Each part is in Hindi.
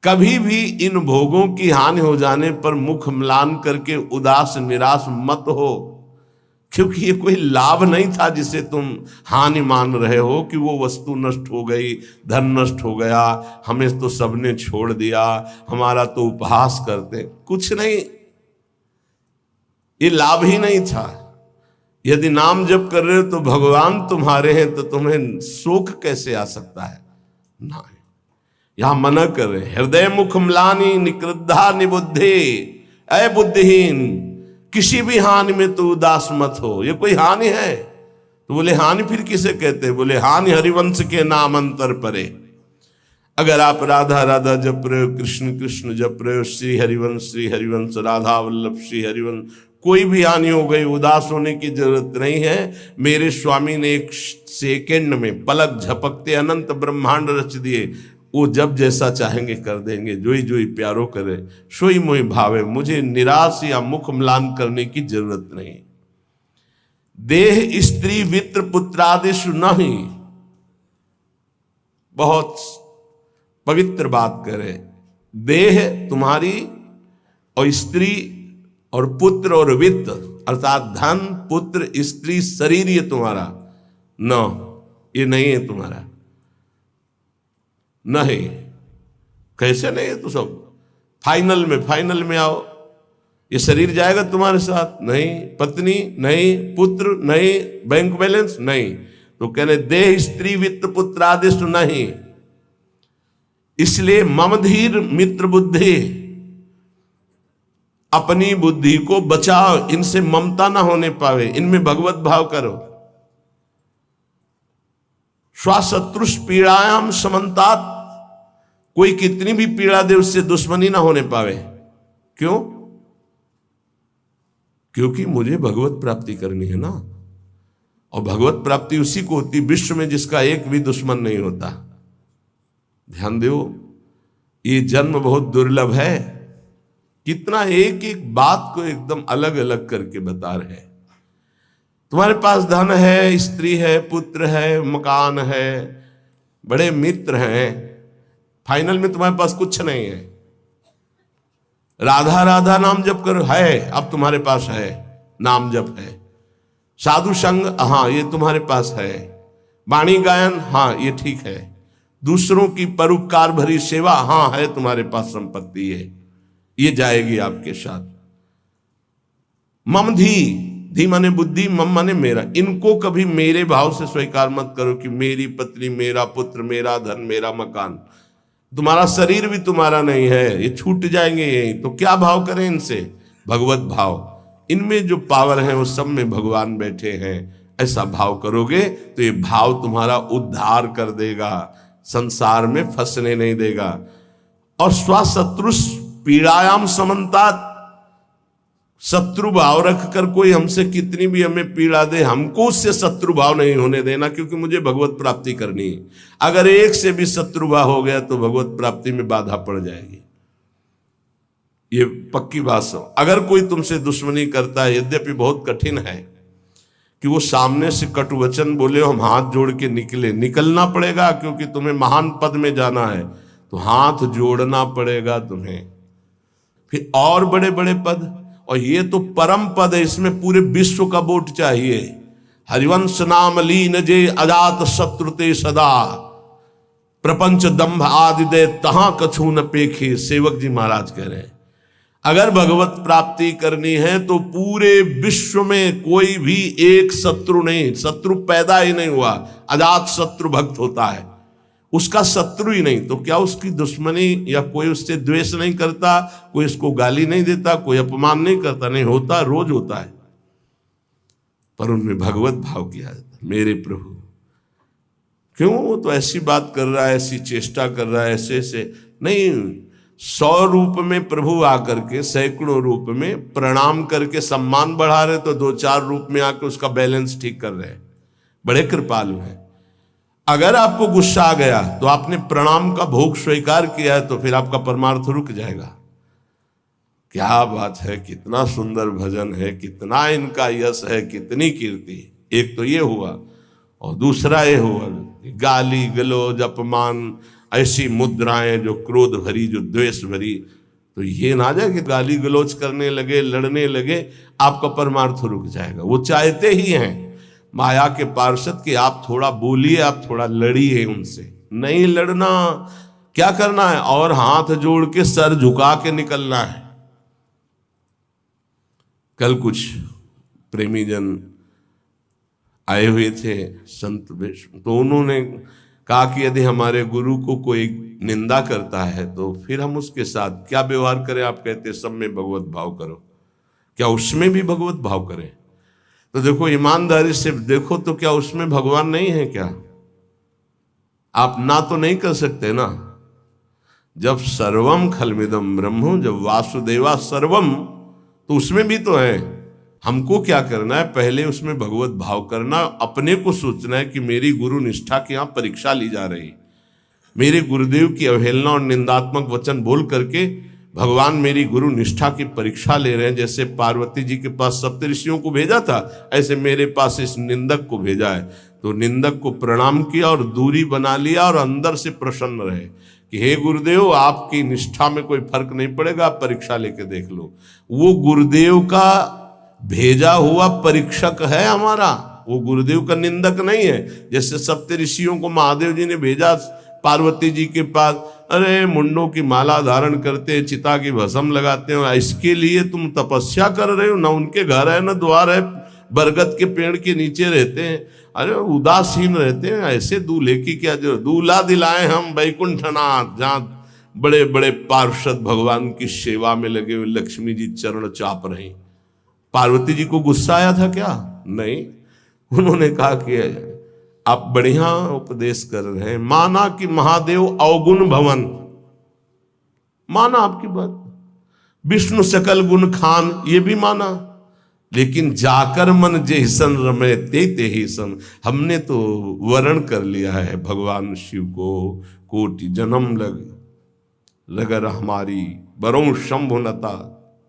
कभी भी इन भोगों की हानि हो जाने पर मुख म्लान करके उदास निराश मत हो, क्योंकि ये कोई लाभ नहीं था जिसे तुम हानि मान रहे हो कि वो वस्तु नष्ट हो गई, धन नष्ट हो गया, हमें तो सबने छोड़ दिया, हमारा तो उपहास करते। कुछ नहीं, ये लाभ ही नहीं था। यदि नाम जप कर रहे हो तो भगवान तुम्हारे हैं, तो तुम्हें शोक कैसे आ सकता है? ना, यहां मना कर रहे, हृदय मुख म्लानी निकृद्धा निबुद्धि, अय बुद्धिहीन, किसी भी हानि में तो उदास मत हो। ये कोई हानि है? तो बोले हानि फिर किसे कहते हैं? बोले हानि हरिवंश के नाम अंतर परे। अगर आप राधा राधा जप रहे हो, कृष्ण कृष्ण जप रहे हो, श्री हरिवंश राधा वल्लभ श्री हरिवंश, कोई भी हानि हो गई, उदास होने की जरूरत नहीं है। मेरे स्वामी ने एक सेकंड में पलक झपकते अनंत ब्रह्मांड रच दिए। वो जब जैसा चाहेंगे कर देंगे, जोई जोई प्यारो करे सोई मोई भावे। मुझे निराश या मुख म्लान करने की जरूरत नहीं। देह स्त्री वित्र पुत्रादिषु नहीं, बहुत पवित्र बात करे। देह तुम्हारी और स्त्री और पुत्र और वित्त अर्थात धन पुत्र स्त्री शरीर, ये तुम्हारा न, ये नहीं है तुम्हारा, नहीं। कैसे नहीं है? तो सब फाइनल में आओ, ये शरीर जाएगा तुम्हारे साथ? नहीं। पत्नी नहीं, पुत्र नहीं, बैंक बैलेंस नहीं। तो कह रहे देह स्त्री वित्त पुत्र आदेश नहीं। इसलिए ममधीर मित्र बुद्धि, अपनी बुद्धि को बचाओ, इनसे ममता ना होने पावे, इनमें भगवत भाव करो। स्वशत्रुष पीड़ायाम समन्तात, कोई कितनी भी पीड़ा दे उससे दुश्मनी ना होने पावे। क्यों? क्योंकि मुझे भगवत प्राप्ति करनी है ना, और भगवत प्राप्ति उसी को होती विश्व में जिसका एक भी दुश्मन नहीं होता। ध्यान दो, ये जन्म बहुत दुर्लभ है। कितना एक एक बात को एकदम अलग अलग करके बता रहे हैं। तुम्हारे पास धन है, स्त्री है, पुत्र है, मकान है, बड़े मित्र हैं, फाइनल में तुम्हारे पास कुछ नहीं है। राधा राधा नाम जप करो, है, अब तुम्हारे पास है, नाम जप है। साधु संग, हाँ ये तुम्हारे पास है। वाणी गायन, हाँ ये ठीक है। दूसरों की परोपकार भरी सेवा, हाँ है तुम्हारे पास संपत्ति है, ये जाएगी आपके साथ। मम धी माने बुद्धि, मम माने मेरा। इनको कभी मेरे भाव से स्वीकार मत करो कि मेरी पत्नी, मेरा पुत्र, मेरा धन, मेरा मकान। तुम्हारा शरीर भी तुम्हारा नहीं है, ये छूट जाएंगे यही। तो क्या भाव करें इनसे? भगवत भाव। इनमें जो पावर है वो सब में भगवान बैठे हैं, ऐसा भाव करोगे तो ये भाव तुम्हारा उद्धार कर देगा, संसार में फंसने नहीं देगा। और स्वशत्रुष पीड़ायाम समन्तात, शत्रु भाव रखकर कोई हमसे कितनी भी हमें पीड़ा दे, हमको उससे शत्रु भाव नहीं होने देना, क्योंकि मुझे भगवत प्राप्ति करनी है। अगर एक से भी शत्रु भाव हो गया तो भगवत प्राप्ति में बाधा पड़ जाएगी, ये पक्की बात समझो। अगर कोई तुमसे दुश्मनी करता है, यद्यपि बहुत कठिन है कि वो सामने से कटु वचन बोले, हम हाथ जोड़ के निकलना पड़ेगा, क्योंकि तुम्हें महान पद में जाना है, तो हाथ जोड़ना पड़ेगा तुम्हें। फिर और बड़े बड़े पद, और ये तो परम पद है, इसमें पूरे विश्व का वोट चाहिए। हरिवंश नाम लीन जे अजात शत्रुते सदा, प्रपंच दंभ आदि दे तहां कछु न पेखे। सेवक जी महाराज कह रहे हैं, अगर भगवत प्राप्ति करनी है तो पूरे विश्व में कोई भी एक शत्रु नहीं, शत्रु पैदा ही नहीं हुआ। अजात शत्रु भक्त होता है, उसका शत्रु ही नहीं, तो क्या उसकी दुश्मनी या कोई उससे द्वेष नहीं करता, कोई उसको गाली नहीं देता, कोई अपमान नहीं करता? नहीं होता, रोज होता है। पर उनमें भगवत भाव किया जाता है, मेरे प्रभु क्यों वो तो ऐसी बात कर रहा है, ऐसी चेष्टा कर रहा है, ऐसे ऐसे नहीं। 100 रूप में प्रभु आकर के सैकड़ों रूप में प्रणाम करके सम्मान बढ़ा रहे, तो 2-4 रूप में आकर उसका बैलेंस ठीक कर रहे हैं। बड़े कृपालु हैं। अगर आपको गुस्सा आ गया तो आपने प्रणाम का भोग स्वीकार किया है, तो फिर आपका परमार्थ रुक जाएगा। क्या बात है, कितना सुंदर भजन है, कितना इनका यश है, कितनी कीर्ति। एक तो ये हुआ, और दूसरा ये हुआ गाली गलौज अपमान ऐसी मुद्राएं जो क्रोध भरी, जो द्वेष भरी, तो ये ना जाए कि गाली गलौज करने लगे, लड़ने लगे, आपका परमार्थ रुक जाएगा। वो चाहते ही हैं माया के पार्षद कि आप थोड़ा बोलिए, आप थोड़ा लड़िए उनसे। नहीं लड़ना, क्या करना है, और हाथ जोड़ के सर झुका के निकलना है। कल कुछ प्रेमी जन आए हुए थे संत वेश, तो उन्होंने कहा कि यदि हमारे गुरु को कोई निंदा करता है तो फिर हम उसके साथ क्या व्यवहार करें। आप कहते हैं सब में भगवत भाव करो, क्या उसमें भी भगवत भाव करें? तो देखो ईमानदारी से देखो तो क्या उसमें भगवान नहीं है क्या? आप ना तो नहीं कर सकते ना। जब सर्वम खलमिदम ब्रह्म, जब वासुदेवा सर्वम, तो उसमें भी तो है। हमको क्या करना है, पहले उसमें भगवत भाव करना, अपने को सोचना है कि मेरी गुरु निष्ठा की यहाँ परीक्षा ली जा रही, मेरे गुरुदेव की अवहेलना और निंदात्मक वचन बोल करके भगवान मेरी गुरु निष्ठा की परीक्षा ले रहे हैं। जैसे पार्वती जी के पास सप्तऋषियों को भेजा था, ऐसे मेरे पास इस निंदक को भेजा है। तो निंदक को प्रणाम किया और दूरी बना लिया और अंदर से प्रसन्न रहे कि हे गुरुदेव, आपकी निष्ठा में कोई फर्क नहीं पड़ेगा, आप परीक्षा लेके देख लो। वो गुरुदेव का भेजा हुआ परीक्षक है हमारा, वो गुरुदेव का निंदक नहीं है। जैसे सप्तऋषियों को महादेव जी ने भेजा पार्वती जी के पास, अरे मुंडों की माला धारण करते, चिता की भस्म लगाते हो, इसके लिए तुम तपस्या कर रहे हो? ना उनके घर है ना द्वार है, बरगद के पेड़ के नीचे रहते हैं, अरे उदासीन रहते हैं। ऐसे दूल्हे की क्या जरूरत? दूल्हा दिलाए हम वैकुंठनाथ, जहाँ बड़े बड़े पार्षद भगवान की सेवा में लगे हुए, लक्ष्मी जी चरण चाप रही। पार्वती जी को गुस्सा आया था क्या? नहीं, उन्होंने कहा कि आप बढ़िया उपदेश कर रहे हैं, माना कि महादेव अवगुण भवन, माना आपकी बात, विष्णु सकल गुण खान, ये भी माना, लेकिन जाकर मन जैसन रमे ते ही सन, हमने तो वर्ण कर लिया है भगवान शिव को, कोटि जन्म लगर हमारी बरों शंभुनता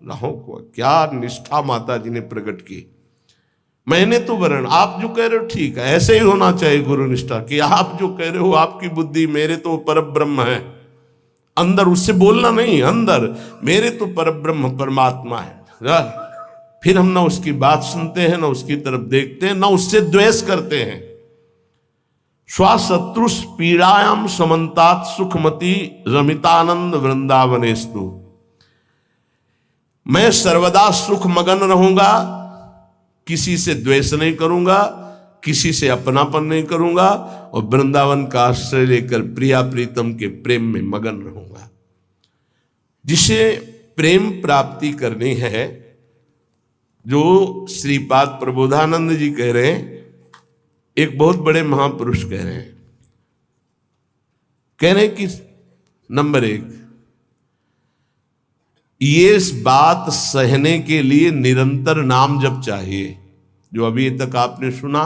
रहो को। क्या निष्ठा माता जी ने प्रकट की। मैंने तो वर्ण, आप जो कह रहे हो ठीक है, ऐसे ही होना चाहिए गुरु निष्ठा कि आप जो कह रहे हो आपकी बुद्धि, मेरे तो परब्रह्म है अंदर, उससे बोलना नहीं, अंदर मेरे तो परब्रह्म परमात्मा है। फिर हम ना उसकी बात सुनते हैं, ना उसकी तरफ देखते हैं, ना उससे द्वेष करते हैं। स्वशत्रुष पीड़ायाम समन्तात सुखमती रमितानंद वृंदावनेस्तु, मैं सर्वदा सुख मगन रहूंगा, किसी से द्वेष नहीं करूंगा, किसी से अपनापन नहीं करूंगा, और वृंदावन का आश्रय लेकर प्रिया प्रीतम के प्रेम में मगन रहूंगा। जिसे प्रेम प्राप्ति करनी है, जो श्रीपाद प्रबोधानंद जी कह रहे हैं, एक बहुत बड़े महापुरुष कह रहे हैं कि नंबर 1, ये इस बात सहने के लिए निरंतर नाम जप चाहिए। जो अभी तक आपने सुना,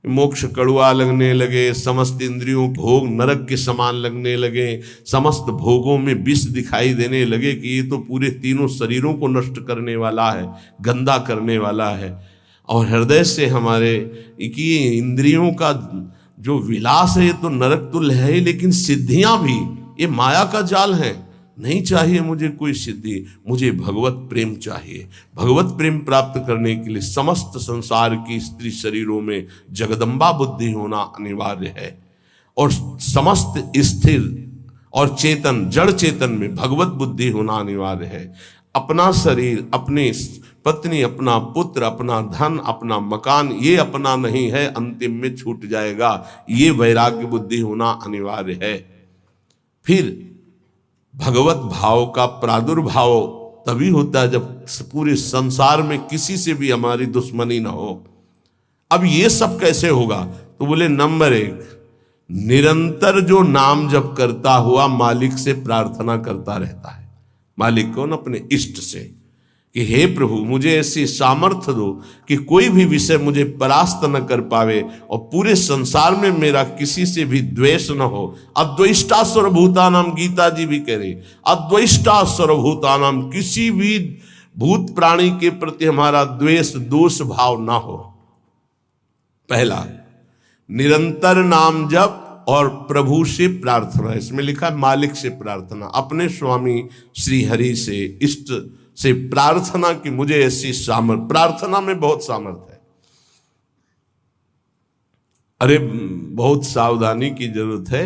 मोक्ष कड़ुआ लगने लगे, समस्त इंद्रियों भोग नरक के समान लगने लगे, समस्त भोगों में विष दिखाई देने लगे कि ये तो पूरे तीनों शरीरों को नष्ट करने वाला है, गंदा करने वाला है, और हृदय से हमारे कि इंद्रियों का जो विलास है ये तो नरक तुल्य है ही, लेकिन सिद्धियां भी ये माया का जाल है। नहीं चाहिए मुझे कोई सिद्धि, मुझे भगवत प्रेम चाहिए। भगवत प्रेम प्राप्त करने के लिए समस्त संसार की स्त्री शरीरों में जगदम्बा बुद्धि होना अनिवार्य है, और समस्त स्थिर और चेतन जड़ चेतन में भगवत बुद्धि होना अनिवार्य है। अपना शरीर, अपनी पत्नी, अपना पुत्र, अपना धन, अपना मकान, ये अपना नहीं है, अंतिम में छूट जाएगा, ये वैराग्य बुद्धि होना अनिवार्य है। फिर भगवत भाव का प्रादुर्भाव तभी होता है जब पूरे संसार में किसी से भी हमारी दुश्मनी ना हो। अब ये सब कैसे होगा? तो बोले नंबर 1, निरंतर जो नाम जप करता हुआ मालिक से प्रार्थना करता रहता है। मालिक कौन? अपने इष्ट से, कि हे प्रभु मुझे ऐसी सामर्थ्य दो कि कोई भी विषय मुझे परास्त न कर पावे, और पूरे संसार में मेरा किसी से भी द्वेष न हो। अद्वेष्टा सर्वभूतानाम, गीता जी भी कह रही, अद्वेष्टा सर्वभूतानाम, किसी भी भूत प्राणी के प्रति हमारा द्वेष दोष भाव ना हो। पहला, निरंतर नाम जप और प्रभु से प्रार्थना, इसमें लिखा है मालिक से प्रार्थना, अपने स्वामी श्री हरि से, इष्ट से प्रार्थना कि मुझे ऐसी सामर्थ, प्रार्थना में बहुत सामर्थ है। अरे बहुत सावधानी की जरूरत है।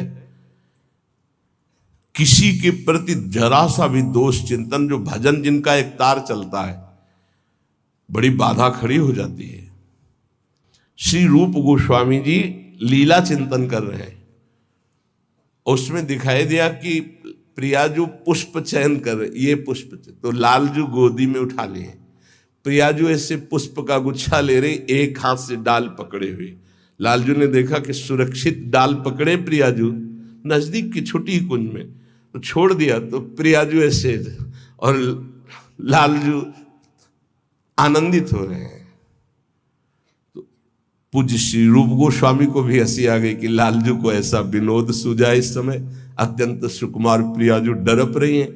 किसी के प्रति जरा सा भी दोष चिंतन, जो भजन जिनका एक तार चलता है, बड़ी बाधा खड़ी हो जाती है। श्री रूप गोस्वामी जी लीला चिंतन कर रहे हैं, उसमें दिखाई दिया कि प्रियाजू पुष्प चयन कर, ये पुष्प तो लालजू गोदी में उठा लिए, प्रियाजू ऐसे पुष्प का गुच्छा ले रहे, एक हाथ से डाल पकड़े हुए। लालजू ने देखा कि सुरक्षित डाल पकड़े प्रियाजू नजदीक की छोटी कुंज में, तो छोड़ दिया, तो प्रियाजू ऐसे और लालजू आनंदित हो रहे हैं। तो पूज्य श्री रूप गोस्वामी को भी हंसी आ गई कि लालजू को ऐसा विनोद सूझा। इस समय अत्यंत सुकुमार प्रियाजू डरप रही हैं।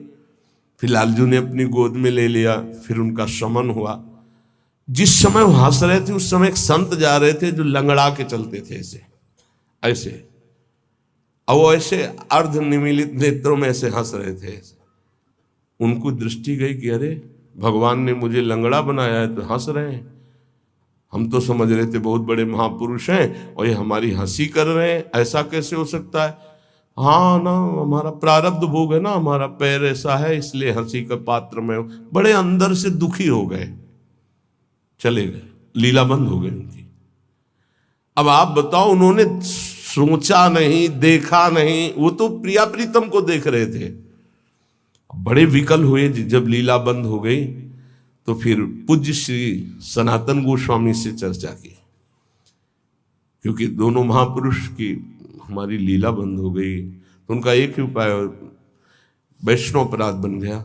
फिर लालजू ने अपनी गोद में ले लिया, फिर उनका शमन हुआ। जिस समय वो हंस रहे थे उस समय एक संत जा रहे थे जो लंगड़ा के चलते थे, ऐसे ऐसे, और वो ऐसे अर्ध निमीलित नेत्रों में ऐसे हंस रहे थे। उनको दृष्टि गई कि अरे भगवान ने मुझे लंगड़ा बनाया है तो हंस रहे हैं, हम तो समझ रहे थे बहुत बड़े महापुरुष हैं और ये हमारी हंसी कर रहे हैं, ऐसा कैसे हो सकता है। हाँ ना, हमारा प्रारब्ध भोग है ना, हमारा पैर ऐसा है इसलिए हंसी का पात्र में। बड़े अंदर से दुखी हो गए, चले गए, लीला बंद हो गई उनकी। अब आप बताओ, उन्होंने सोचा नहीं, देखा नहीं, वो तो प्रिया प्रीतम को देख रहे थे। बड़े विकल हुए जब लीला बंद हो गई, तो फिर पूज्य श्री सनातन गोस्वामी से चर्चा की, क्योंकि दोनों महापुरुष की हमारी लीला बंद हो गई, तो उनका एक ही उपाय वैष्णव अपराध बन गया।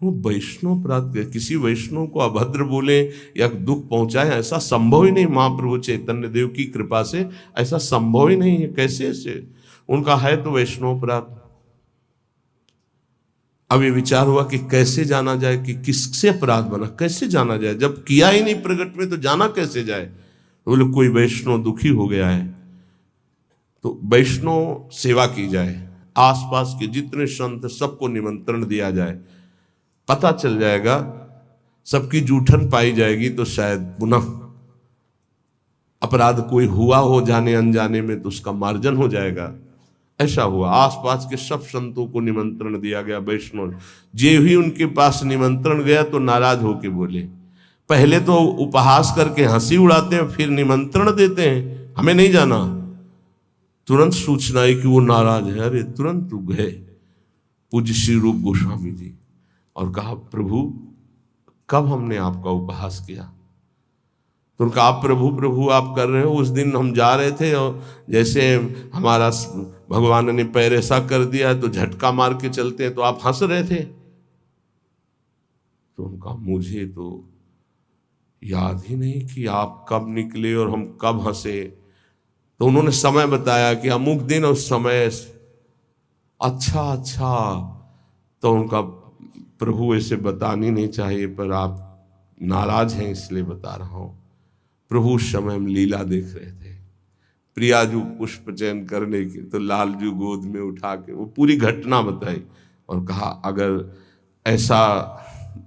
वो वैष्णव अपराध, किसी वैष्णव को अभद्र बोले या दुख पहुंचाए, ऐसा संभव ही नहीं। महाप्रभु चैतन्य देव की कृपा से ऐसा संभव ही नहीं है। कैसे से उनका है तो वैष्णव अपराध। अब ये विचार हुआ कि कैसे जाना जाए कि किससे अपराध बना, कैसे जाना जाए, जब किया ही नहीं प्रकट में तो जाना कैसे जाए। बोले कोई वैष्णव दुखी हो गया है तो वैष्णव सेवा की जाए, आसपास के जितने संत सबको निमंत्रण दिया जाए, पता चल जाएगा, सबकी जूठन पाई जाएगी तो शायद पुनः अपराध कोई हुआ हो जाने अनजाने में तो उसका मार्जन हो जाएगा। ऐसा हुआ, आसपास के सब संतों को निमंत्रण दिया गया वैष्णव। जे ही उनके पास निमंत्रण गया तो नाराज होके बोले, पहले तो उपहास करके हंसी उड़ाते हैं, फिर निमंत्रण देते हैं, हमें नहीं जाना। तुरंत सूचना है कि वो नाराज है। अरे तुरंत गए पूज्य श्री रूप गोस्वामी जी और कहा, प्रभु कब हमने आपका उपहास किया। तो उनका आप प्रभु प्रभु आप कर रहे हो, उस दिन हम जा रहे थे और जैसे हमारा भगवान ने पैर ऐसा कर दिया तो झटका मार के चलते हैं तो आप हंस रहे थे। तो उनका मुझे तो याद ही नहीं कि आप कब निकले और हम कब हंसे। तो उन्होंने समय बताया कि अमुक दिन उस समय। अच्छा, तो उनका प्रभु ऐसे बतानी नहीं चाहिए पर आप नाराज हैं इसलिए बता रहा हूं। प्रभु उस समय हम लीला देख रहे थे, प्रियाजू पुष्प चयन करने की, तो लालजू गोद में उठा के वो पूरी घटना बताई और कहा अगर ऐसा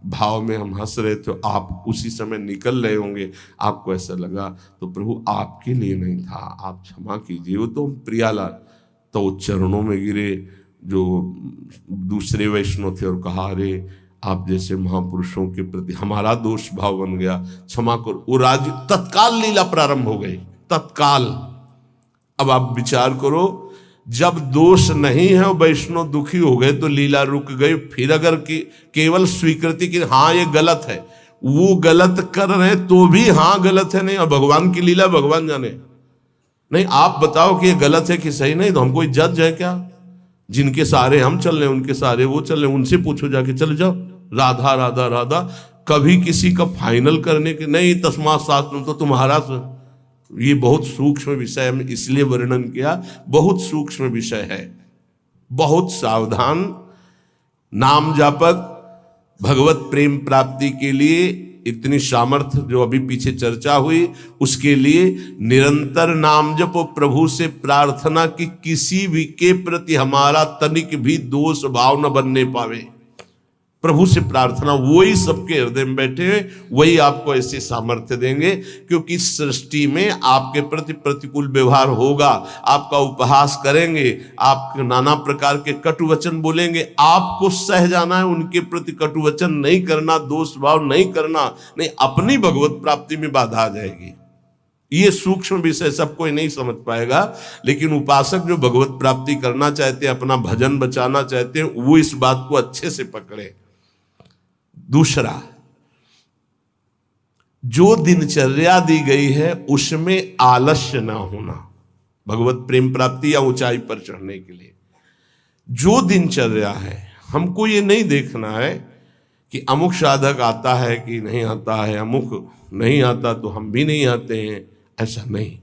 भाव में हम हंस रहे तो आप उसी समय निकल रहे होंगे, आपको ऐसा लगा तो प्रभु आपके लिए नहीं था, आप क्षमा कीजिए। वो तो प्रियालाल तो चरणों में गिरे जो दूसरे वैष्णव थे और कहा, अरे आप जैसे महापुरुषों के प्रति हमारा दोष भाव बन गया, क्षमा करो। वो राज्य तत्काल लीला प्रारंभ हो गई, तत्काल। अब आप विचार करो, जब दोष नहीं है और वैष्णव दुखी हो गए तो लीला रुक गई। फिर अगर केवल स्वीकृति की हाँ ये गलत है, वो गलत कर रहे तो भी हाँ गलत है नहीं, और भगवान की लीला भगवान जाने। नहीं आप बताओ कि ये गलत है कि सही, नहीं तो हम कोई जज है क्या। जिनके सारे हम चल रहे हैं उनके सारे वो चल रहे हैं, उनसे पूछो जाके, चले जाओ राधा राधा राधा। कभी किसी का फाइनल करने के नहीं, तस्मात् शास्त्रम तो तुम्हारा। ये बहुत सूक्ष्म विषय है, इसलिए वर्णन किया, बहुत सूक्ष्म विषय है। बहुत सावधान नाम जापक भगवत प्रेम प्राप्ति के लिए इतनी सामर्थ्य जो अभी पीछे चर्चा हुई, उसके लिए निरंतर नाम जपो, प्रभु से प्रार्थना कि किसी भी के प्रति हमारा तनिक भी दोष भाव न बनने पावे। प्रभु से प्रार्थना, वही सबके हृदय में बैठे हुए, वही आपको ऐसे सामर्थ्य देंगे। क्योंकि सृष्टि में आपके प्रति प्रतिकूल व्यवहार होगा, आपका उपहास करेंगे, आप नाना प्रकार के कटु वचन बोलेंगे, आपको सह जाना है, उनके प्रति कटु वचन नहीं करना, दोष भाव नहीं करना, नहीं अपनी भगवत प्राप्ति में बाधा आ जाएगी। ये सूक्ष्म विषय सब कोई नहीं समझ पाएगा, लेकिन उपासक जो भगवत प्राप्ति करना चाहते हैं, अपना भजन बचाना चाहते हैं, वो इस बात को अच्छे से पकड़े। दूसरा, जो दिनचर्या दी गई है उसमें आलस्य ना होना, भगवत प्रेम प्राप्ति या ऊंचाई पर चढ़ने के लिए जो दिनचर्या है, हमको ये नहीं देखना है कि अमुक साधक आता है कि नहीं आता है, अमुक नहीं आता तो हम भी नहीं आते हैं, ऐसा नहीं।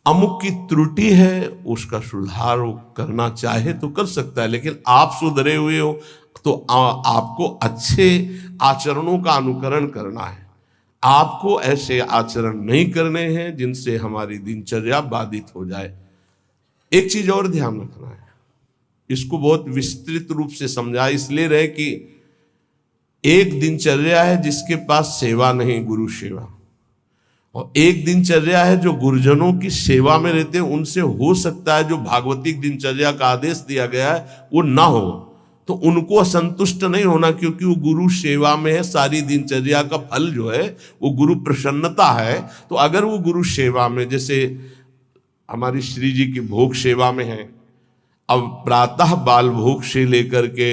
अमुक की त्रुटि है, उसका सुधार करना चाहे तो कर सकता है, लेकिन आप सुधरे हुए हो तो आपको अच्छे आचरणों का अनुकरण करना है। आपको ऐसे आचरण नहीं करने हैं जिनसे हमारी दिनचर्या बाधित हो जाए। एक चीज और ध्यान रखना है, इसको बहुत विस्तृत रूप से समझा इसलिए रहे कि एक दिनचर्या है जिसके पास सेवा नहीं, गुरु सेवा, और एक दिनचर्या है जो गुरुजनों की सेवा में रहते हैं। उनसे हो सकता है जो भागवतिक दिनचर्या का आदेश दिया गया है वो ना हो, तो उनको असंतुष्ट नहीं होना, क्योंकि वो गुरु सेवा में है। सारी दिनचर्या का फल जो है वो गुरु प्रसन्नता है। तो अगर वो गुरु सेवा में, जैसे हमारी श्री जी की भोग सेवा में है, अब प्रातः बाल भोग से लेकर के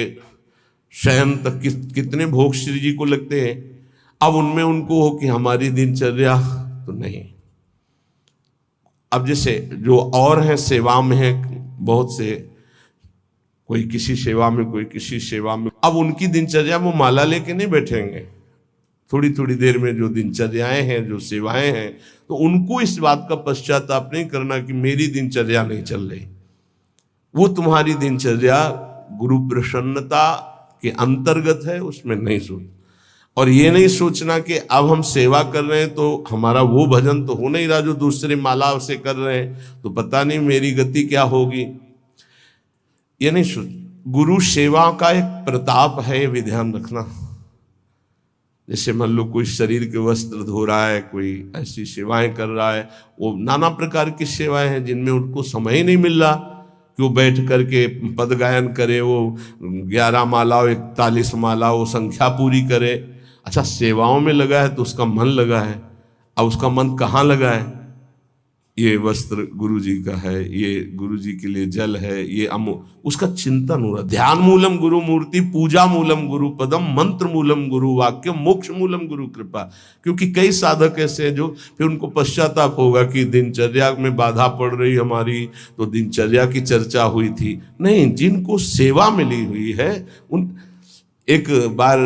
शयन तक कितने भोग श्री जी को लगते हैं, अब उनमें उनको हो कि हमारी दिनचर्या तो नहीं। अब जैसे जो और हैं सेवा में है बहुत से, कोई किसी सेवा में, कोई किसी सेवा में, अब उनकी दिनचर्या वो माला लेके नहीं बैठेंगे। थोड़ी थोड़ी देर में जो दिनचर्याएं हैं, जो सेवाएं हैं, तो उनको इस बात का पश्चाताप नहीं करना कि मेरी दिनचर्या नहीं चल रही। वो तुम्हारी दिनचर्या गुरु प्रसन्नता के अंतर्गत है, उसमें नहीं सोच। और ये नहीं सोचना कि अब हम सेवा कर रहे हैं तो हमारा वो भजन तो हो नहीं रहा जो दूसरे माला से कर रहे हैं, तो पता नहीं मेरी गति क्या होगी, ये नहीं सोच। गुरु सेवा का एक प्रताप है, ये भी ध्यान रखना। जैसे मान लो कोई शरीर के वस्त्र धो रहा है, कोई ऐसी सेवाएं कर रहा है, वो नाना प्रकार की सेवाएं हैं जिनमें उनको समय ही नहीं मिल रहा कि वो बैठ करके पद गायन करे, वो 11 माला 41 माला वो संख्या पूरी करे। अच्छा, सेवाओं में लगा है तो उसका मन लगा है। अब उसका मन कहाँ लगा है? ये वस्त्र गुरु जी का है, ये गुरु जी के लिए जल है, ये उसका चिंतन हो रहा। ध्यान मूलम गुरु मूर्ति, पूजा मूलम गुरु पदम, मंत्र मूलम गुरु वाक्य, मोक्ष मूलम गुरु कृपा। क्योंकि कई साधक ऐसे हैं जो फिर उनको पश्चाताप होगा कि दिनचर्या में बाधा पड़ रही हमारी, तो दिनचर्या की चर्चा हुई थी। नहीं, जिनको सेवा मिली हुई है उन। एक बार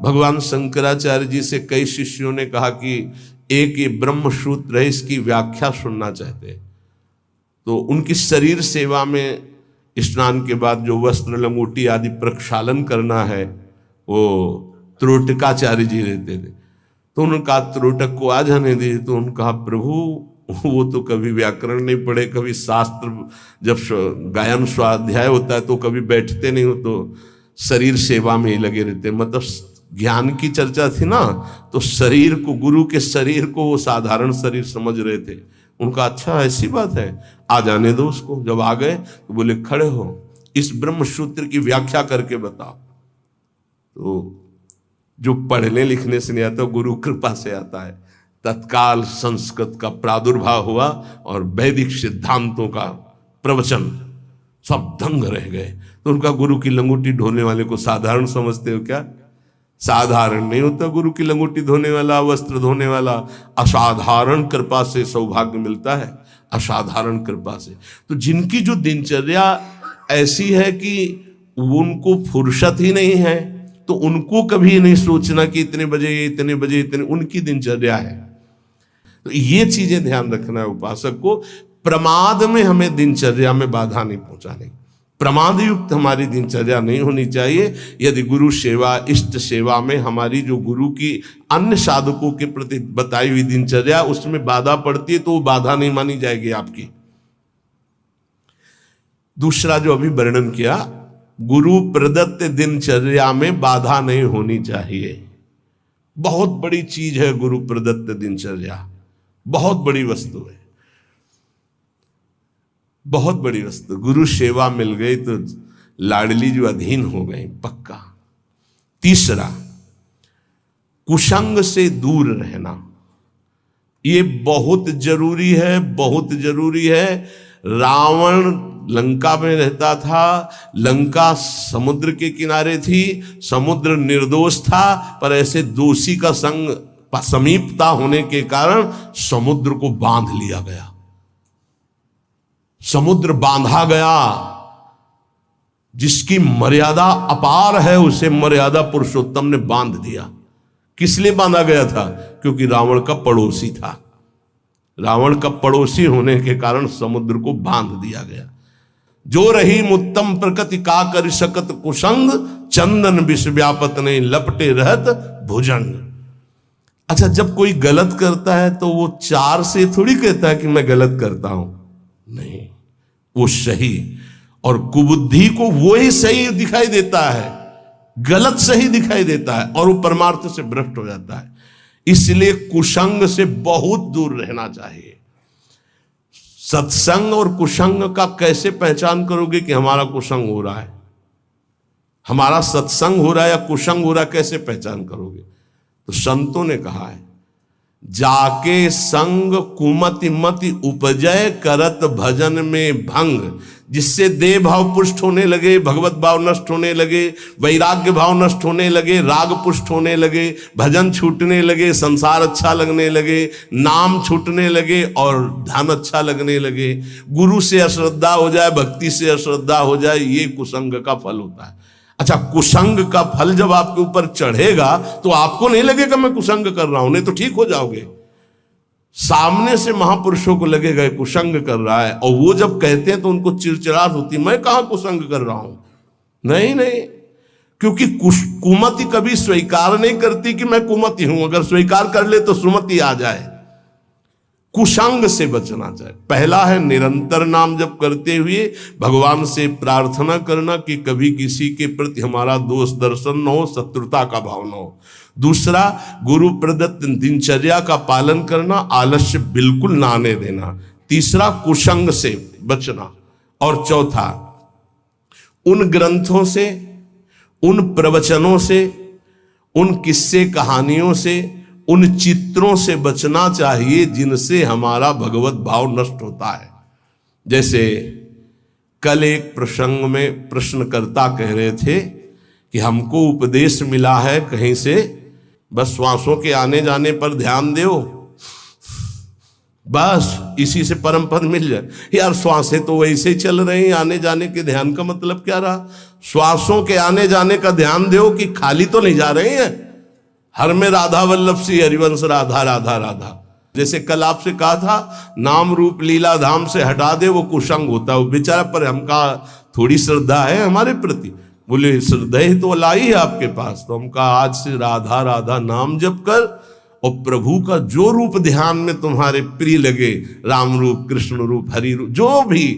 भगवान शंकराचार्य जी से कई शिष्यों ने कहा कि एक ये ब्रह्म सूत्र है, इसकी व्याख्या सुनना चाहते हैं। तो उनकी शरीर सेवा में स्नान के बाद जो वस्त्र लंगोटी आदि प्रक्षालन करना है, वो त्रोटकाचार्य जी रहते थे। तो उन्होंने कहा त्रोटक को आ जाने दिए। तो उन्होंने कहा प्रभु वो तो कभी व्याकरण नहीं पढ़े, कभी शास्त्र जब गायन स्वाध्याय होता है तो कभी बैठते नहीं हो, तो शरीर सेवा में ही लगे रहते। मतलब ज्ञान की चर्चा थी ना, तो शरीर को, गुरु के शरीर को वो साधारण शरीर समझ रहे थे। उनका अच्छा ऐसी बात है, आ जाने दो उसको। जब आ गए तो बोले खड़े हो, इस ब्रह्म सूत्र की व्याख्या करके बताओ। तो जो पढ़ने लिखने से नहीं आता, गुरु कृपा से आता है। तत्काल संस्कृत का प्रादुर्भाव हुआ और वैदिक सिद्धांतों का प्रवचन, सब दंग रह गए। तो उनका गुरु की लंगोटी ढोने वाले को साधारण समझते हो क्या? साधारण नहीं होता गुरु की लंगोटी धोने वाला, वस्त्र धोने वाला। असाधारण कृपा से सौभाग्य मिलता है, असाधारण कृपा से। तो जिनकी जो दिनचर्या ऐसी है कि उनको फुर्सत ही नहीं है, तो उनको कभी नहीं सोचना कि इतने बजे इतने बजे इतने, उनकी दिनचर्या है। तो ये चीजें ध्यान रखना है उपासक को। प्रमाद में हमें दिनचर्या में बाधा नहीं पहुंचानी। प्रमाद युक्त हमारी दिनचर्या नहीं होनी चाहिए। यदि गुरु सेवा, इष्ट सेवा में हमारी जो गुरु की अन्य साधकों के प्रति बताई हुई दिनचर्या उसमें बाधा पड़ती है तो वो बाधा नहीं मानी जाएगी आपकी। दूसरा जो अभी वर्णन किया, गुरु प्रदत्त दिनचर्या में बाधा नहीं होनी चाहिए। बहुत बड़ी चीज है गुरु प्रदत्त दिनचर्या, बहुत बड़ी वस्तु है, बहुत बड़ी वस्तु। गुरु सेवा मिल गई तो लाडली जो अधीन हो गई पक्का। तीसरा, कुसंग से दूर रहना, ये बहुत जरूरी है, बहुत जरूरी है। रावण लंका में रहता था, लंका समुद्र के किनारे थी, समुद्र निर्दोष था, पर ऐसे दोषी का संग समीपता होने के कारण समुद्र को बांध लिया गया, समुद्र बांधा गया। जिसकी मर्यादा अपार है उसे मर्यादा पुरुषोत्तम ने बांध दिया। किस लिए बांधा गया था? क्योंकि रावण का पड़ोसी था। रावण का पड़ोसी होने के कारण समुद्र को बांध दिया गया। जो रही मुत्तम प्रकृति का कर सकत कुसंग, चंदन विष व्यापत नहीं लपटे रहत भुजंग। अच्छा, जब कोई गलत करता है तो वो चार से थोड़ी कहता है कि मैं गलत करता हूं, नहीं, वो सही और कुबुद्धि को वो ही सही दिखाई देता है, गलत सही दिखाई देता है और वो परमार्थ से भ्रष्ट हो जाता है। इसलिए कुसंग से बहुत दूर रहना चाहिए। सत्संग और कुसंग का कैसे पहचान करोगे कि हमारा कुसंग हो रहा है, हमारा सत्संग हो रहा है या कुसंग हो रहा है, कैसे पहचान करोगे? तो संतों ने कहा है, जाके संग कुमति मति उपजय करत भजन में भंग, जिससे देह भाव पुष्ट होने लगे, भगवत भाव नष्ट होने लगे, वैराग्य भाव नष्ट होने लगे, राग पुष्ट होने लगे, भजन छूटने लगे, संसार अच्छा लगने लगे, नाम छूटने लगे और ध्यान अच्छा लगने लगे। गुरु से अश्रद्धा हो जाए, भक्ति से अश्रद्धा हो जाए, ये कुसंग का फल होता है। अच्छा, कुसंग का फल जब आपके ऊपर चढ़ेगा तो आपको नहीं लगेगा मैं कुसंग कर रहा हूं, नहीं तो ठीक हो जाओगे। सामने से महापुरुषों को लगेगा कुसंग कर रहा है, और वो जब कहते हैं तो उनको चिड़चिड़ाहट होती, मैं कहां कुसंग कर रहा हूं। नहीं नहीं, क्योंकि कुमति कभी स्वीकार नहीं करती कि मैं कुमति हूं। अगर स्वीकार कर ले तो सुमति आ जाए। कुसंग से बचना चाहिए। पहला है निरंतर नाम जप करते हुए भगवान से प्रार्थना करना कि कभी किसी के प्रति हमारा दोष दर्शन न हो, शत्रुता का भाव न हो। दूसरा, गुरु प्रदत्त दिनचर्या का पालन करना, आलस्य बिल्कुल ना आने देना। तीसरा, कुसंग से बचना। और चौथा, उन ग्रंथों से, उन प्रवचनों से, उन किस्से कहानियों से, उन चित्रों से बचना चाहिए जिनसे हमारा भगवत भाव नष्ट होता है। जैसे कल एक प्रसंग में प्रश्नकर्ता कह रहे थे कि हमको उपदेश मिला है कहीं से, बस श्वासों के आने जाने पर ध्यान दो, बस इसी से परम पद मिल जाए। यार, श्वासें तो वैसे ही चल रही हैं, आने जाने के ध्यान का मतलब क्या रहा? श्वासों के आने जाने का ध्यान दो कि खाली तो नहीं जा रहे हैं। हर में राधा वल्लभ सी हरिवंश राधा राधा राधा। जैसे कल आपसे कहा था, नाम रूप लीला धाम से हटा दे वो कुसंग होता है। वो बेचारा, पर हमका थोड़ी श्रद्धा है हमारे प्रति। बोले श्रद्धा ही तो लाई है आपके पास। तो हमका आज से राधा राधा नाम जप कर और प्रभु का जो रूप ध्यान में तुम्हारे प्रिय लगे, राम रूप, कृष्ण रूप, हरि रूप, जो भी,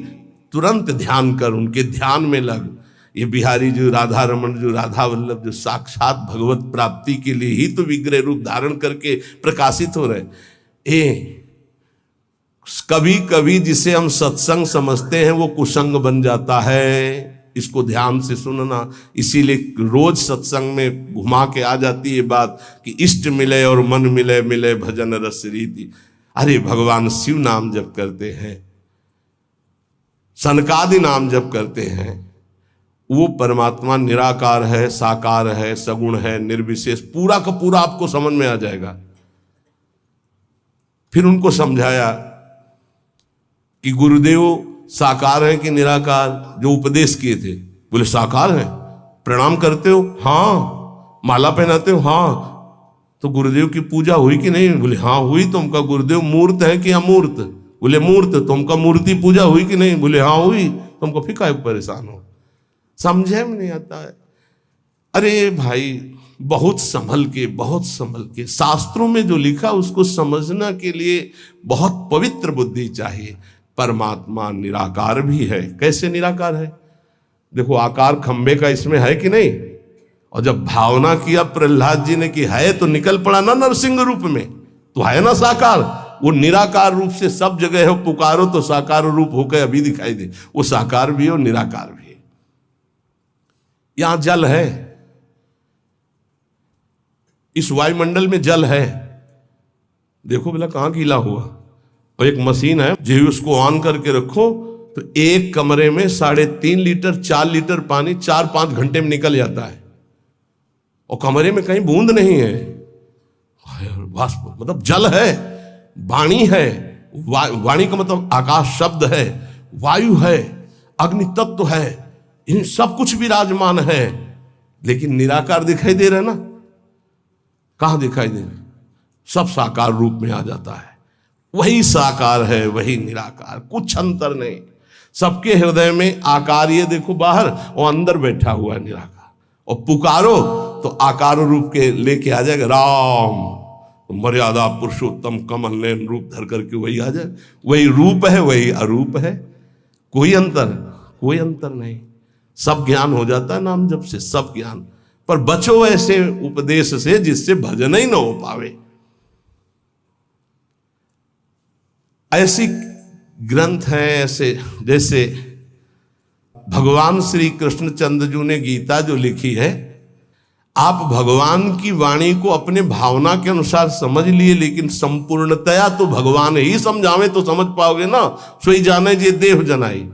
तुरंत ध्यान कर, उनके ध्यान में लग। ये बिहारी जो राधा रमन, जो राधा वल्लभ, जो साक्षात भगवत प्राप्ति के लिए ही तो विग्रह रूप धारण करके प्रकाशित हो रहे। कभी कभी जिसे हम सत्संग समझते हैं वो कुसंग बन जाता है। इसको ध्यान से सुनना। इसीलिए रोज सत्संग में घुमा के आ जाती है बात कि इष्ट मिले और मन मिले, मिले भजन रस रीति। अरे भगवान शिव नाम जप करते हैं, सनकादि नाम जप करते हैं, वो परमात्मा निराकार है, साकार है, सगुण है, निर्विशेष, पूरा का पूरा आपको समझ में आ जाएगा। फिर उनको समझाया कि गुरुदेव साकार है कि निराकार, जो उपदेश किए थे। बोले साकार है। प्रणाम करते हो? हाँ। माला पहनाते हो? हाँ। तो गुरुदेव की पूजा हुई कि नहीं? बोले हाँ हुई। तो उनका गुरुदेव मूर्त है कि अमूर्त? बोले मूर्त। तो उनका मूर्ति पूजा हुई कि नहीं? बोले हाँ हुई। तो हमको फिर काहे परेशान हो, समझे में नहीं आता है। अरे भाई बहुत संभल के शास्त्रों में जो लिखा उसको समझना के लिए बहुत पवित्र बुद्धि चाहिए। परमात्मा निराकार भी है। कैसे निराकार है? देखो आकार खंबे का इसमें है कि नहीं, और जब भावना किया प्रहलाद जी ने कि है तो निकल पड़ा ना नरसिंह रूप में, तो है ना साकार। वो निराकार रूप से सब जगह है, पुकारो तो साकार रूप होकर अभी दिखाई दे। वो साकार भी है और निराकार भी है। यहां जल है, इस वायुमंडल में जल है, देखो बोला कहां गीला हुआ। और एक मशीन है जो उसको ऑन करके रखो तो एक कमरे में 3.5 लीटर 4 लीटर पानी 4-5 घंटे में निकल जाता है, और कमरे में कहीं बूंद नहीं है। वाष्प मतलब जल है, वाणी है, वाणी का मतलब आकाश शब्द है, वायु है, अग्नि तत्व है, इन सब कुछ विराजमान है, लेकिन निराकार दिखाई दे रहा है ना। कहां दिखाई दे रहा? सब साकार रूप में आ जाता है। वही साकार है, वही निराकार, कुछ अंतर नहीं। सबके हृदय में आकार, ये देखो बाहर, और अंदर बैठा हुआ है निराकार। और पुकारो तो आकार रूप के लेके आ जाएगा राम, तो मर्यादा पुरुषोत्तम कमल नयन रूप धर करके वही आ जाए। वही रूप है, वही अरूप है, कोई अंतर नहीं। सब ज्ञान हो जाता है नाम जप से, सब ज्ञान। पर बचो ऐसे उपदेश से जिससे भजन ही न हो पावे। ऐसी ग्रंथ हैं ऐसे, जैसे भगवान श्री कृष्णचंद्र जी ने गीता जो लिखी है, आप भगवान की वाणी को अपने भावना के अनुसार समझ लिए, लेकिन संपूर्णतया तो भगवान ही समझावे तो समझ पाओगे ना। सोई जाने जे देव जनाई।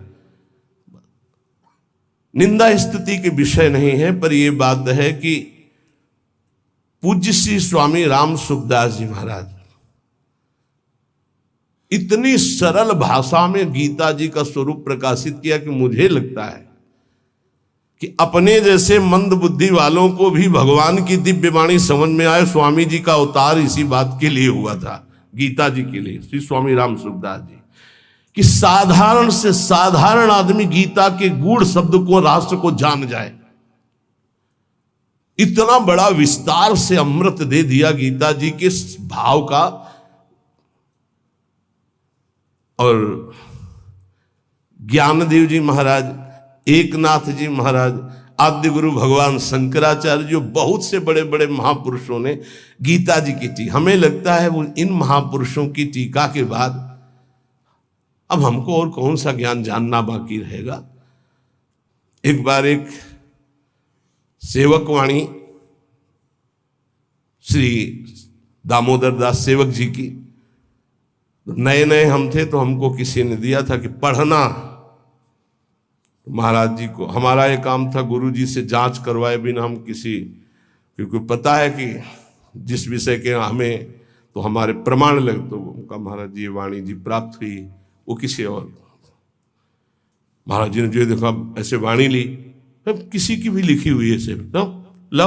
निंदा स्तुति के विषय नहीं है, पर यह बात है कि पूज्य श्री स्वामी राम सुखदास जी महाराज इतनी सरल भाषा में गीता जी का स्वरूप प्रकाशित किया कि मुझे लगता है कि अपने जैसे मंद बुद्धि वालों को भी भगवान की दिव्य वाणी समझ में आए। स्वामी जी का अवतार इसी बात के लिए हुआ था, गीता जी के लिए, श्री स्वामी राम सुखदास जी, कि साधारण से साधारण आदमी गीता के गूढ़ शब्द को, राष्ट्र को जान जाए। इतना बड़ा विस्तार से अमृत दे दिया गीता जी के भाव का। और ज्ञानदेव जी महाराज, एकनाथ जी महाराज, आद्य गुरु भगवान शंकराचार्य, जो बहुत से बड़े बड़े महापुरुषों ने गीता जी की टीका, हमें लगता है वो इन महापुरुषों की टीका के बाद अब हमको और कौन सा ज्ञान जानना बाकी रहेगा। एक बार एक सेवकवाणी श्री दामोदर दास सेवक जी की, नए नए हम थे तो हमको किसी ने दिया था कि पढ़ना। महाराज जी को हमारा ये काम था गुरु जी से जांच करवाए बिना हम किसी, क्योंकि पता है कि जिस विषय के हमें तो हमारे प्रमाण लगे, तो उनका महाराज जी वाणी जी प्राप्त हुई, वो किसी और। महाराज जी ने जो देखा ऐसे वाणी ली, किसी की भी लिखी हुई ऐसे लो,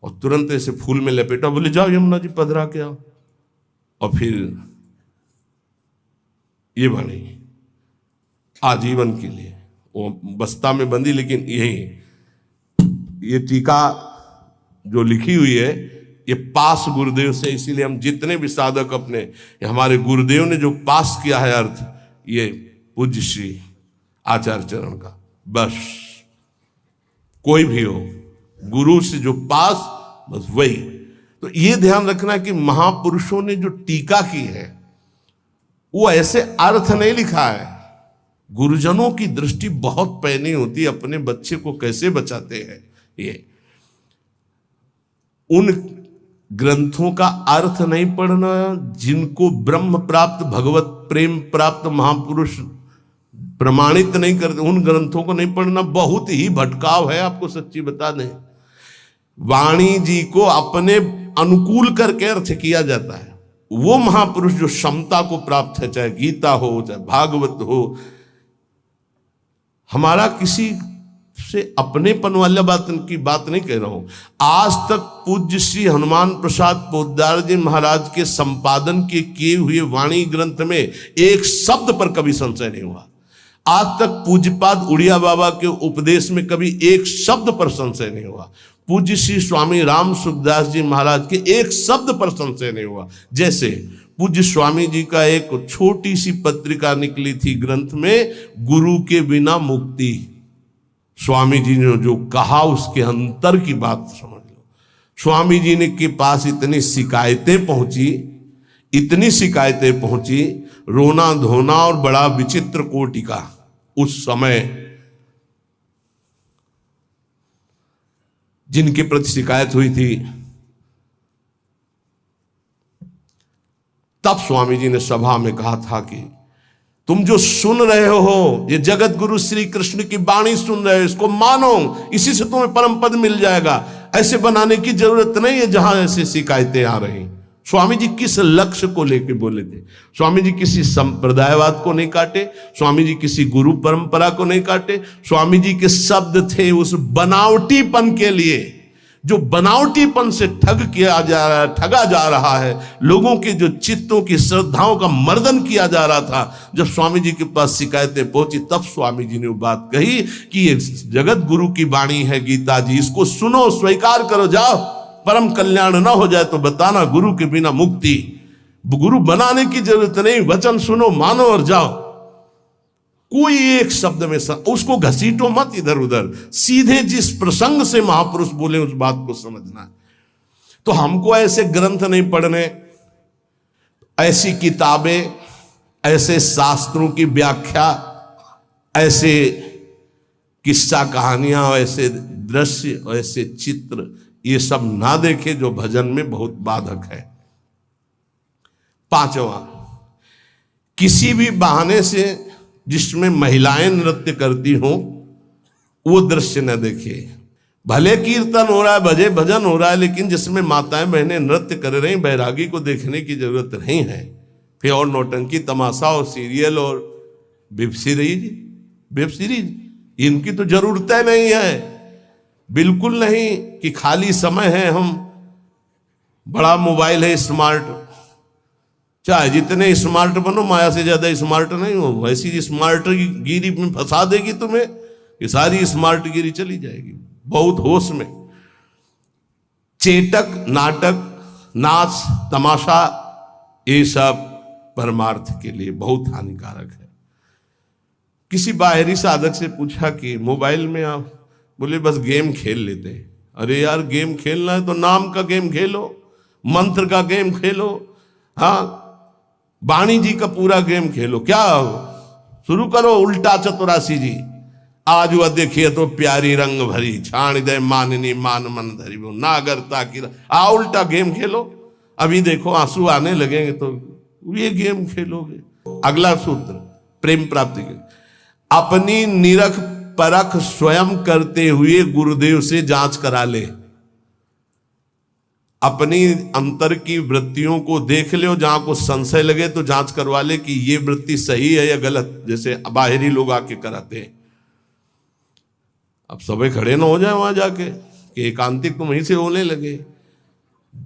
और तुरंत ऐसे फूल में लपेटा, बोले जाओ यमुना जी पधरा के आओ। और फिर ये वाणी आजीवन के लिए वो बस्ता में बंदी, लेकिन ये टीका जो लिखी हुई है ये पास गुरुदेव से, इसीलिए हम जितने भी साधक अपने, हमारे गुरुदेव ने जो पास किया है अर्थ, ये पूज्य श्री आचार्य चरण का। बस कोई भी हो गुरु से जो पास, बस वही। तो ये ध्यान रखना कि महापुरुषों ने जो टीका की है वो ऐसे अर्थ नहीं लिखा है। गुरुजनों की दृष्टि बहुत पैनी होती है, अपने बच्चे को कैसे बचाते हैं। ये उन ग्रंथों का अर्थ नहीं पढ़ना, जिनको ब्रह्म प्राप्त भगवत प्रेम प्राप्त महापुरुष प्रमाणित नहीं करते, उन ग्रंथों को नहीं पढ़ना बहुत ही भटकाव है। आपको सच्ची बता दें, वाणी जी को अपने अनुकूल करके अर्थ किया जाता है। वो महापुरुष जो क्षमता को प्राप्त है, चाहे गीता हो चाहे भागवत हो, हमारा किसी से अपनेपन वाला बात की बात नहीं कह रहा हूं। आज तक पूज्य श्री हनुमान प्रसाद पोद्दार जी महाराज के संपादन के किए हुए वाणी ग्रंथ में एक शब्द पर कभी संशय नहीं हुआ। आज तक पूज्यपाद उड़िया बाबा के उपदेश में कभी एक शब्द पर संशय नहीं हुआ। पूज्य श्री स्वामी राम सुखदास जी महाराज के एक शब्द पर संशय नहीं हुआ। जैसे पूज्य स्वामी जी का एक छोटी सी पत्रिका निकली थी ग्रंथ में, गुरु के बिना मुक्ति। स्वामी जी ने जो कहा उसके अंतर की बात समझ लो। स्वामी जी ने के पास इतनी शिकायतें पहुंची, रोना धोना और बड़ा विचित्र कोटि का। उस समय जिनके प्रति शिकायत हुई थी, तब स्वामी जी ने सभा में कहा था कि तुम जो सुन रहे हो, ये जगत गुरु श्री कृष्ण की वाणी सुन रहे हो, इसको मानो, इसी से तुम्हें परम पद मिल जाएगा। ऐसे बनाने की जरूरत नहीं है जहां ऐसे शिकायतें आ रही। स्वामी जी किस लक्ष्य को लेकर बोले थे? स्वामी जी किसी संप्रदायवाद को नहीं काटे, स्वामी जी किसी गुरु परंपरा को नहीं काटे। स्वामी जी के शब्द थे उस बनावटीपन के लिए, जो बनावटीपन से ठगा जा रहा है, लोगों के जो चित्तों की श्रद्धाओं का मर्दन किया जा रहा था। जब स्वामी जी के पास शिकायतें पहुंची, तब स्वामी जी ने वो बात कही कि ये जगत गुरु की वाणी है गीता जी, इसको सुनो, स्वीकार करो, जाओ, परम कल्याण ना हो जाए तो बताना, गुरु के बिना मुक्ति। गुरु बनाने की जरूरत नहीं, वचन सुनो, मानो और जाओ। कोई एक शब्द में उसको घसीटो मत इधर उधर, सीधे जिस प्रसंग से महापुरुष बोले उस बात को समझना है। तो हमको ऐसे ग्रंथ नहीं पढ़ने, ऐसी किताबें, ऐसे शास्त्रों की व्याख्या, ऐसे किस्सा कहानियां, ऐसे दृश्य, ऐसे चित्र, ये सब ना देखे जो भजन में बहुत बाधक है। पांचवा, किसी भी बहाने से जिसमें महिलाएं नृत्य करती हो वो दृश्य न देखे। भले कीर्तन हो रहा है, भजे भजन हो रहा है, लेकिन जिसमें माताएं बहनें नृत्य कर रही, बैरागी को देखने की जरूरत नहीं है। फिर और नौटंकी तमाशा और सीरियल और वेब सीरीज इनकी तो जरूरत नहीं है, बिल्कुल नहीं। कि खाली समय है, हम बड़ा मोबाइल है स्मार्ट, चाहे जितने स्मार्ट बनो, माया से ज्यादा स्मार्ट नहीं हो। वैसी स्मार्ट गिरी में फंसा देगी तुम्हें, ये सारी स्मार्ट गिरी चली जाएगी। बहुत होश में। चेटक, नाटक, नाच, तमाशा, ये सब परमार्थ के लिए बहुत हानिकारक है। किसी बाहरी साधक से पूछा कि मोबाइल में आप, बोले बस गेम खेल लेते हैं। अरे यार, गेम खेलना है तो नाम का गेम खेलो, मंत्र का गेम खेलो, हाँ, वाणी जी का पूरा गेम खेलो। क्या शुरू करो उल्टा चतुरासी जी, आज वह देखिए तो प्यारी रंग भरी, छाण दे माननी मान मन धरी, वो नागरता की उल्टा गेम खेलो। अभी देखो आंसू आने लगेंगे तो ये गेम खेलोगे। अगला सूत्र, प्रेम प्राप्ति के, अपनी निरख परख स्वयं करते हुए गुरुदेव से जांच करा ले। अपनी अंतर की वृत्तियों को देख ले, जहां को संशय लगे तो जांच करवा ले कि ये वृत्ति सही है या गलत। जैसे बाहरी लोग आके कराते हैं, अब सबे खड़े ना हो जाए वहां जाके कि एकांतिक तुम वहीं से होने लगे।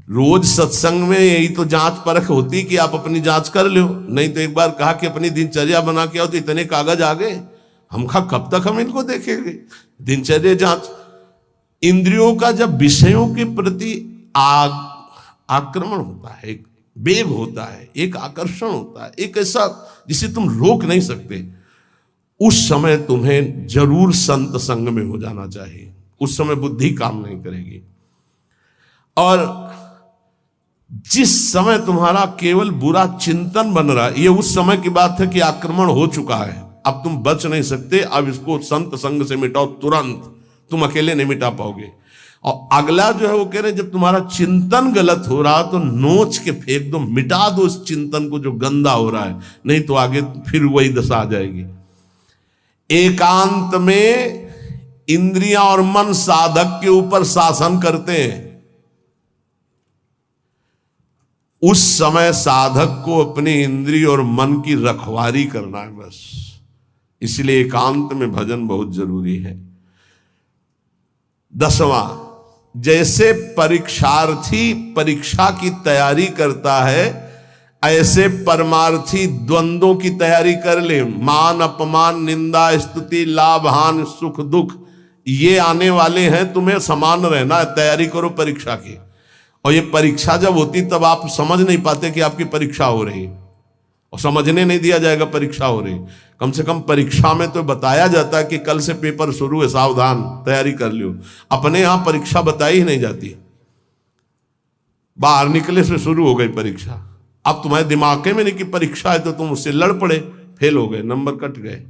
रोज सत्संग में यही तो जांच परख होती कि आप अपनी जांच कर लो। नहीं तो एक बार कहा कि अपनी दिनचर्या बना के आओ, तो इतने कागज आ गए, हम कब तक हम इनको देखेंगे। दिनचर्या जांच, इंद्रियों का जब विषयों के प्रति आक्रमण होता है, एक वेग होता है, एक आकर्षण होता है, एक ऐसा जिसे तुम रोक नहीं सकते, उस समय तुम्हें जरूर संत संग में हो जाना चाहिए। उस समय बुद्धि काम नहीं करेगी। और जिस समय तुम्हारा केवल बुरा चिंतन बन रहा है, ये उस समय की बात है कि आक्रमण हो चुका है, अब तुम बच नहीं सकते। अब इसको संत संग से मिटाओ तुरंत, तुम अकेले नहीं मिटा पाओगे। और अगला जो है वो कह रहे हैं, जब तुम्हारा चिंतन गलत हो रहा तो नोच के फेंक दो, मिटा दो उस चिंतन को जो गंदा हो रहा है, नहीं तो आगे फिर वही दशा आ जाएगी। एकांत में इंद्रियां और मन साधक के ऊपर शासन करते हैं। उस समय साधक को अपनी इंद्रिय और मन की रखवाली करना है बस। इसलिए एकांत में भजन बहुत जरूरी है। 10वां, जैसे परीक्षार्थी परीक्षा की तैयारी करता है, ऐसे परमार्थी द्वंद्वों की तैयारी कर ले। मान अपमान, निंदा स्तुति, लाभ हानि, सुख दुख, ये आने वाले हैं। तुम्हें समान रहना है, तैयारी करो परीक्षा की। और ये परीक्षा जब होती तब आप समझ नहीं पाते कि आपकी परीक्षा हो रही, और समझने नहीं दिया जाएगा परीक्षा हो रही। कम से कम परीक्षा में तो बताया जाता है कि कल से पेपर शुरू है, सावधान, तैयारी कर लियो। अपने यहां परीक्षा बताई ही नहीं जाती, बाहर निकले से शुरू हो गई परीक्षा। अब तुम्हारे दिमाग में नहीं कि परीक्षा है, तो तुम उससे लड़ पड़े, फेल हो गए, नंबर कट गए।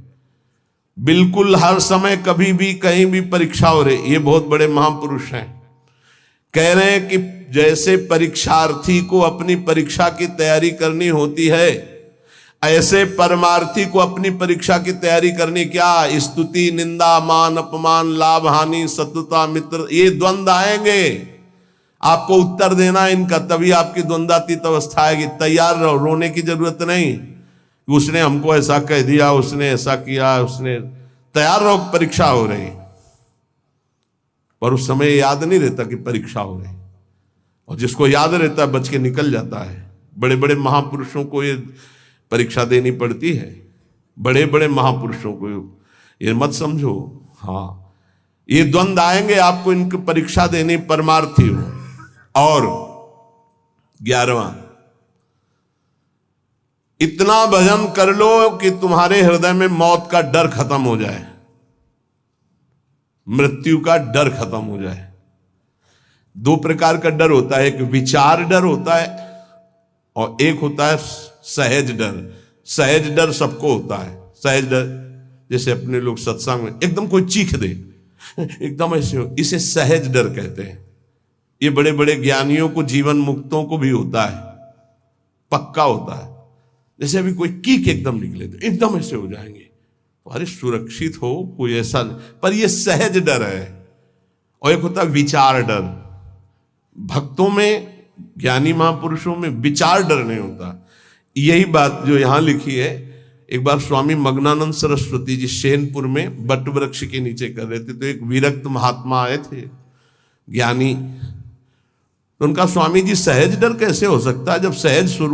बिल्कुल हर समय कभी भी कहीं भी परीक्षा हो रही। ये बहुत बड़े महापुरुष हैं, कह रहे हैं कि जैसे परीक्षार्थी को अपनी परीक्षा की तैयारी करनी होती है, ऐसे परमार्थी को अपनी परीक्षा की तैयारी करनी। क्या? स्तुति, निंदा, मान अपमान, लाभ हानि, शत्रुता, मित्र, ये द्वंद्व आएंगे। आपको उत्तर देना इनका, तभी आपकी द्वंद्वातीत अवस्था आएगी। तैयार रहो, रोने की जरूरत नहीं। उसने हमको ऐसा कह दिया, उसने ऐसा किया, उसने। तैयार रहो, परीक्षा हो रही। पर उस समय याद नहीं रहता कि परीक्षा हो रही, और जिसको याद रहता है बच के निकल जाता है। बड़े बड़े महापुरुषों को ये परीक्षा देनी पड़ती है, बड़े बड़े महापुरुषों को। ये मत समझो। हाँ, ये द्वंद्व आएंगे, आपको इनकी परीक्षा देनी, परमार्थी हो। और 11वां, इतना भजन कर लो कि तुम्हारे हृदय में मौत का डर खत्म हो जाए, मृत्यु का डर खत्म हो जाए। दो प्रकार का डर होता है, एक विचार डर होता है और एक होता है सहज डर। सहज डर सबको होता है। सहज डर जैसे अपने लोग सत्संग में एकदम कोई चीख दे, एकदम ऐसे हो, इसे सहज डर कहते हैं। ये बड़े बड़े ज्ञानियों को, जीवन मुक्तों को भी होता है, पक्का होता है। जैसे अभी कोई कीक एकदम निकले तो एकदम ऐसे हो जाएंगे, अरे सुरक्षित हो, कोई ऐसा नहीं। पर ये सहज डर है। और एक होता है विचार डर। भक्तों में, ज्ञानी महापुरुषों में विचार डर नहीं होता। यही बात जो यहां लिखी है, एक बार स्वामी मग्नानंद सरस्वती जी सेनपुर में बट वृक्ष के नीचे कर रहे थे, तो एक विरक्त महात्मा आए थे, ज्ञानी। उनका, स्वामी जी सहज डर कैसे हो सकता है, जब सहज शुरू